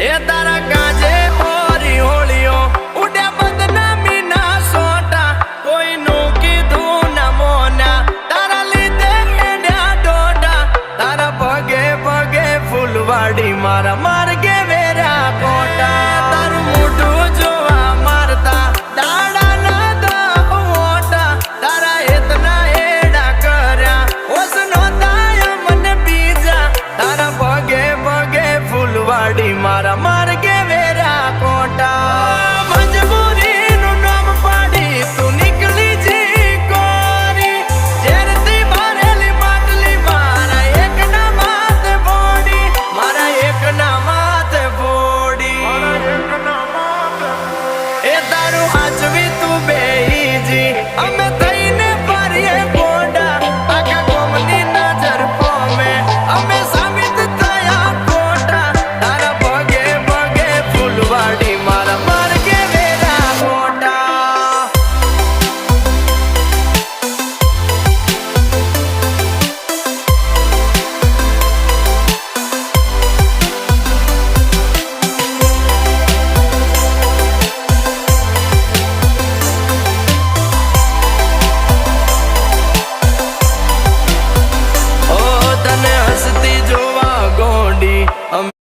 એ તારા કાજે ઓરી હોળીઓ ઉડે બદનામી ના સોટા કોઈનું કીધું ના મોના તારા લીધે હેડ્યા ડોડા તારા પગે પગે ફૂલવાડી મારા માર્ગે વેરા કોટા તારું મોઢું જોવા મારતા દાડા ના દા મોટા તારા એતના હેડા કર્યા ઓસ નોતા મને બીજા તારા પગે પગે ફૂલવાડી મારા માર્ગે વેરા કોટા મજબૂરીનું નામ પાડી તું નીકળી જી કોરી ઝેરથી ભરેલી માટલી મારા એકના માથે ફોડી મારા એકના માથે ફોડી એ તારું હાચવી તું બેહીજી અમે થઈને ફરીએ ગોડા આખા કોમની નજર પોમે અમે સાબિત થયા ખોટા તારા પગે પગે ફૂલવાડી મારા માર્ગે વેરા ખોટા ઓ તને હસતી જોવા ગોંડી